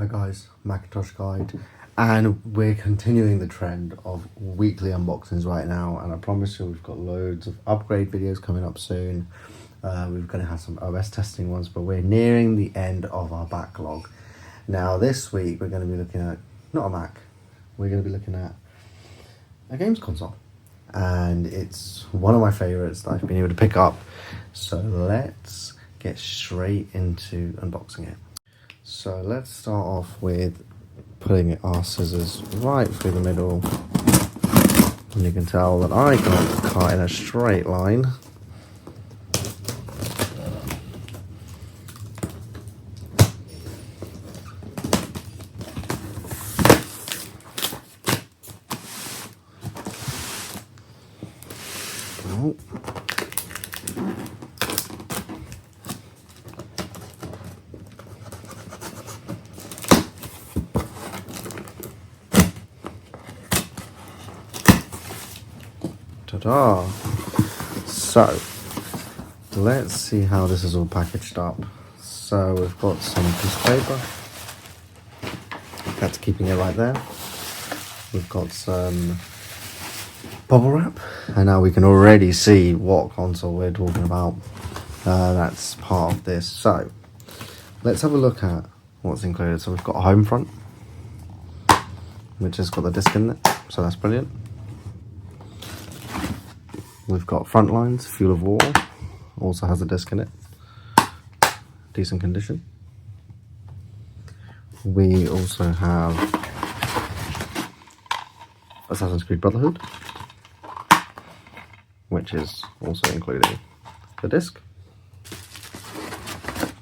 Hi guys, Macintosh Guide, and we're continuing the trend of weekly unboxings right now, and I promise you we've got loads of upgrade videos coming up soon. We're going to have some OS testing ones, but we're nearing the end of our backlog. Now this week we're going to be looking at, not a Mac, we're going to be looking at a games console, and it's one of my favourites that I've been able to pick up, so let's get straight into unboxing it. So let's start off with putting our scissors right through the middle, and you can tell that I can't cut in a straight line. Oh. Ta-da! So, let's see how this is all packaged up. So we've got some piece of paper. That's keeping it right there. We've got some bubble wrap, and now we can already see what console we're talking about. That's part of this. So, let's have a look at what's included. So we've got a home front, which has got the disc in it, so that's brilliant. We've got front lines, Fuel of War, also has a disc in it, decent condition. We also have Assassin's Creed Brotherhood, which is also including the disc.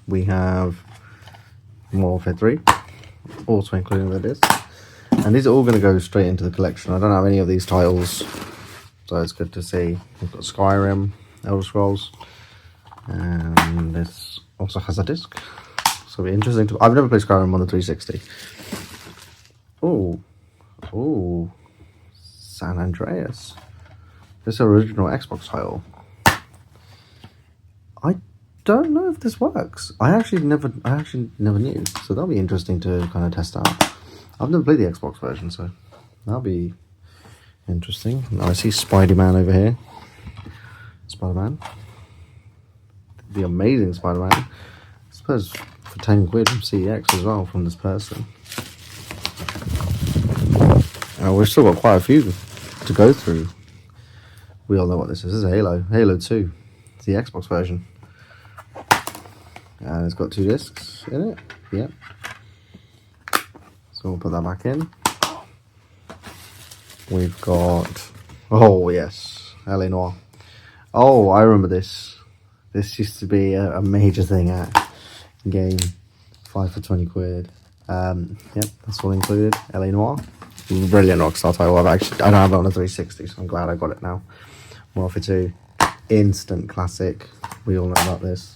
We have Modern Warfare 3, also including the disc. And these are all going to go straight into the collection. I don't have any of these titles, so it's good to see. We've got Skyrim, Elder Scrolls, and this also has a disc. So it'll be interesting to... I've never played Skyrim on the 360. Oh, San Andreas. This original Xbox title. I don't know if this works. I actually never knew. So that'll be interesting to kind of test out. I've never played the Xbox version, so that'll be interesting. Now I see Spider-Man over here. Spider-Man. The Amazing Spider-Man. I suppose for 10 quid from CEX as well from this person. We've still got quite a few to go through. We all know what this is. This is Halo. Halo 2. It's the Xbox version. And it's got 2 discs in it. Yep. So we'll put that back in. We've got... Oh, yes. LA Noire. Oh, I remember this. This used to be a major thing at Game. 5 for 20 quid. Yep, that's all included. LA Noire. Brilliant Rockstar title. I don't have it on a 360, so I'm glad I got it now. Modern Warfare 2. Instant classic. We all know about this.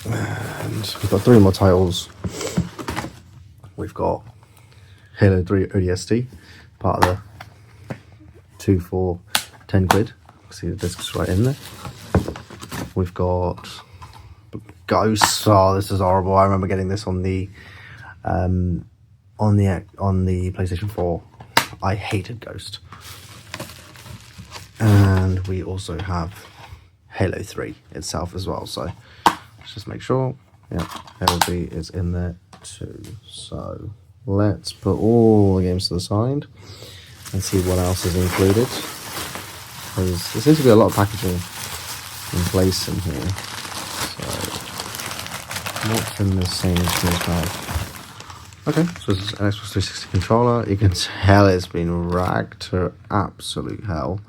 And we've got 3 more titles. We've got Halo 3 ODST, part of the 2 for 10 quid. See the discs right in there. We've got Ghosts. Oh, this is horrible. I remember getting this on the PlayStation 4. I hated Ghost. And we also have Halo 3 itself as well. So let's just make sure. Yeah, Halo 3 is in there too. So let's put all the games to the side and see what else is included. Because there seems to be a lot of packaging in place in here. So what's in this same bag? Okay, so this is an Xbox 360 controller. You can tell it's been ragged to absolute hell.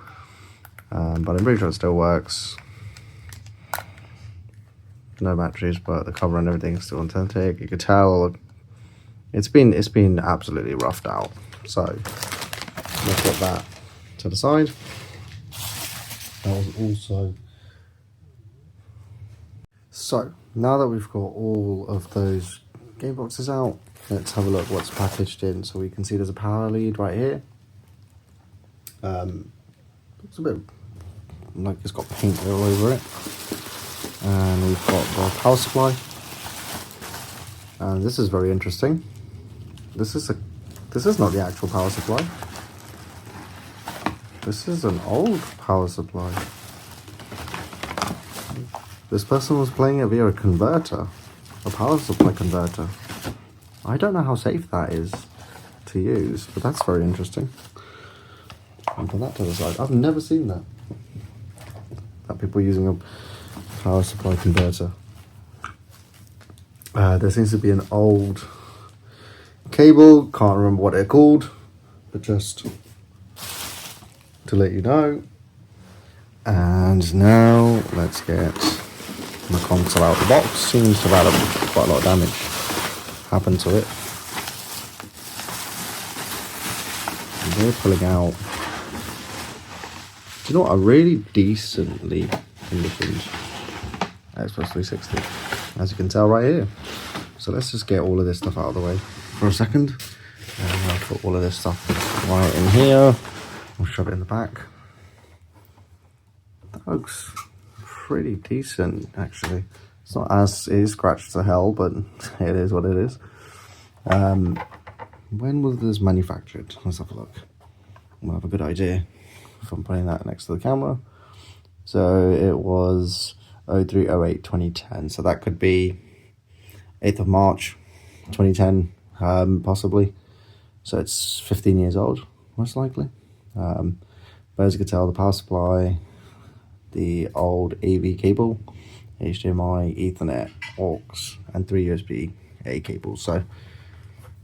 But I'm pretty sure it still works. No batteries, but the cover and everything is still authentic. You can tell it's been absolutely roughed out. So we'll put that to the side. That was also... So now that we've got all of those game boxes out, let's have a look what's packaged in. So we can see there's a power lead right here. Looks a bit like it's got paint all over it. And we've got the power supply. And this is very interesting. This is not the actual power supply. This is an old power supply. This person was playing it via a converter, a power supply converter. I don't know how safe that is to use, but that's very interesting. And put that to the side. I've never seen that. That people using a power supply converter. There seems to be an old cable, can't remember what they're called, but just to let you know. And now let's get the console out of the box. Seems to have had quite a lot of damage happen to it. And we're pulling out, do you know what, a really decently conditioned Xbox 360, as you can tell right here. So let's just get all of this stuff out of the way for a second. And I'll put all of this stuff right in here. We'll shove it in the back. That looks pretty decent, actually. It's not as, it is scratched to hell, but it is what it is. When was this manufactured? Let's have a look. We'll have a good idea if I'm putting that next to the camera. So it was 0308 2010. So that could be 8th of March 2010, possibly. So it's 15 years old, most likely. But as you can tell, the power supply, the old AV cable, HDMI, Ethernet, AUX, and 3 USB-A cables. So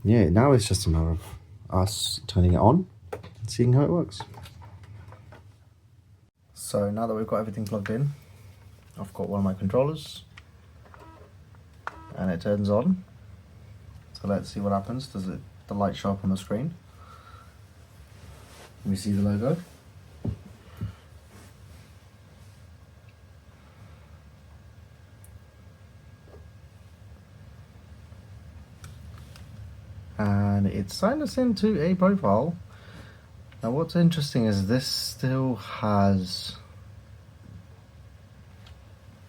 yeah, now it's just a matter of us turning it on and seeing how it works. So now that we've got everything plugged in, I've got one of my controllers and it turns on. So let's see what happens. Does the light show up on the screen? We see the logo. And it signed us into a profile. Now what's interesting is this still has,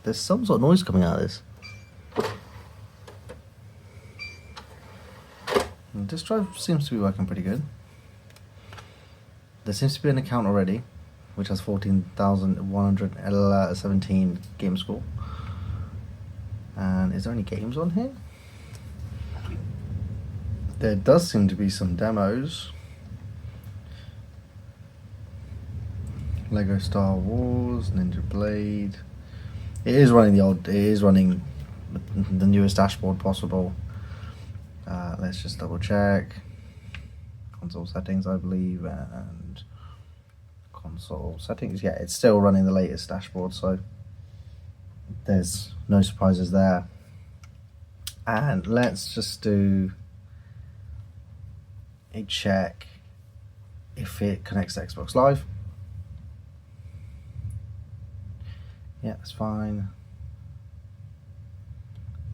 there's some sort of noise coming out of this. And this drive seems to be working pretty good. There seems to be an account already, which has 14,117 game score. And is there any games on here? There does seem to be some demos. Lego Star Wars, Ninja Blade. It is running the newest dashboard possible. Let's just double check. Console settings, I believe, and console settings. Yeah, it's still running the latest dashboard, so there's no surprises there. And let's just do a check if it connects to Xbox Live. Yeah, it's fine.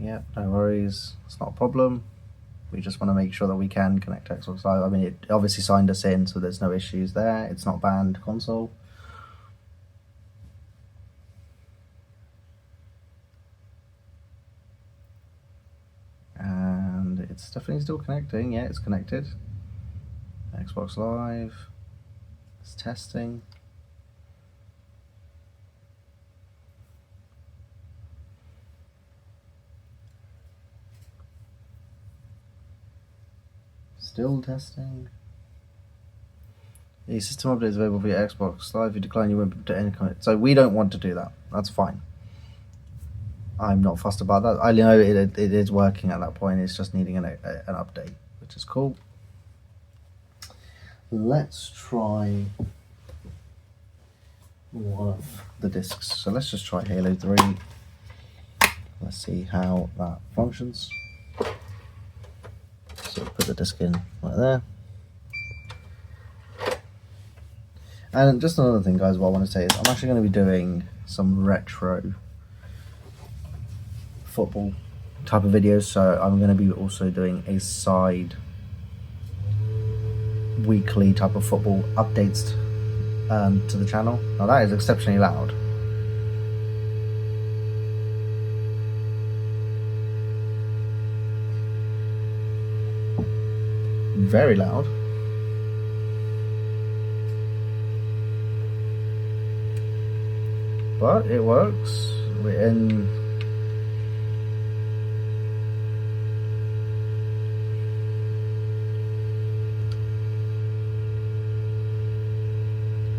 Yeah, no worries. It's not a problem. We just want to make sure that we can connect to Xbox Live. I mean, it obviously signed us in, so there's no issues there. It's not banned console. And it's definitely still connecting. Yeah, it's connected. Xbox Live. It's testing. Still testing. The system update is available via Xbox Live. If you decline, you won't be able to any comment. So we don't want to do that. That's fine. I'm not fussed about that. I know it is working at that point. It's just needing an update, which is cool. Let's try one of the discs. So let's just try Halo 3. Let's see how that functions. So put the disc in right there. And just another thing, guys, what I want to say is I'm actually going to be doing some retro football type of videos. So I'm going to be also doing a side weekly type of football updates to the channel. Now that is exceptionally loud. very loud. But it works. We're in.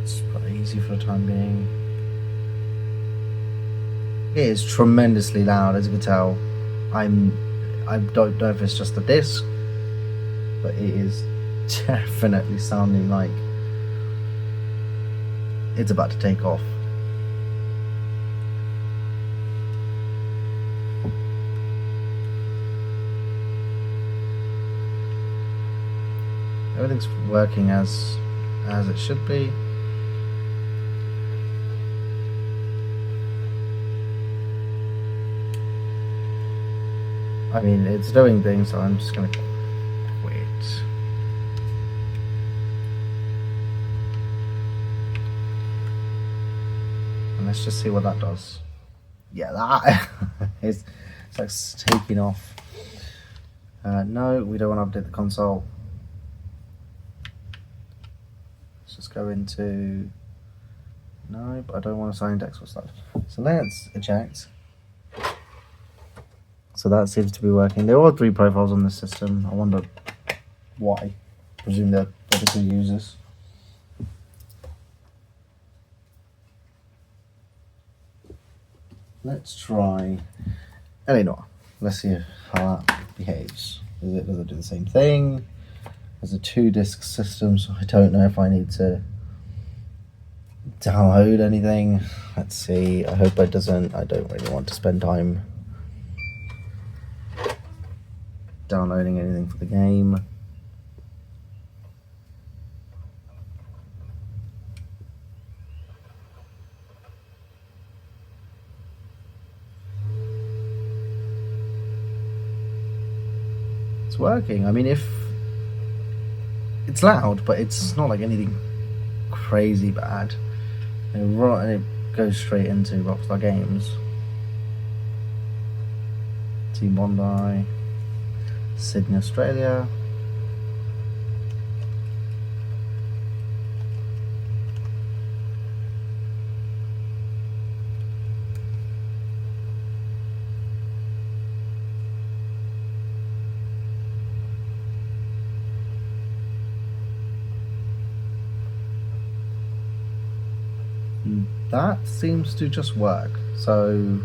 It's pretty easy for the time being. It is tremendously loud, as you can tell. I don't know if it's just the disc, but it is definitely sounding like it's about to take off. Everything's working as it should be. I mean, it's doing things, so I'm just gonna quit. And let's just see what that does. Yeah, that is, it's like taking off. No, we don't want to update the console. Let's just go into, no, but I don't want to sign index or stuff. So let's eject. So that seems to be working. There are 3 profiles on this system. I wonder why. I presume they're obviously users. Let's try Eleanor. Let's see how that behaves. Does it do the same thing? There's a 2-disc system, so I don't know if I need to download anything. Let's see. I hope it doesn't. I don't really want to spend time downloading anything for the game. It's working. I mean, if it's loud, but it's not like anything crazy bad. And it goes straight into Rockstar Games. Team Bondi, Sydney, Australia. That seems to just work. So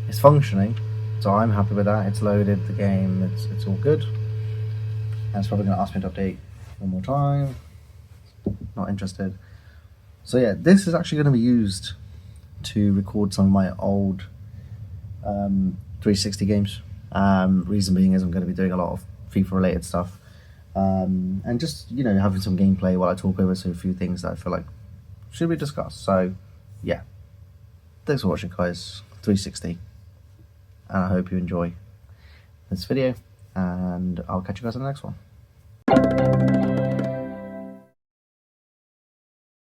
it's functioning. So I'm happy with that. It's loaded the game. It's all good. And it's probably going to ask me to update one more time. Not interested. So yeah, this is actually going to be used to record some of my old 360 games. Reason being is I'm going to be doing a lot of FIFA related stuff. And just, you know, having some gameplay while I talk over a few things that I feel like should be discussed. So yeah, thanks for watching, guys. 360. And I hope you enjoy this video, and I'll catch you guys in the next one.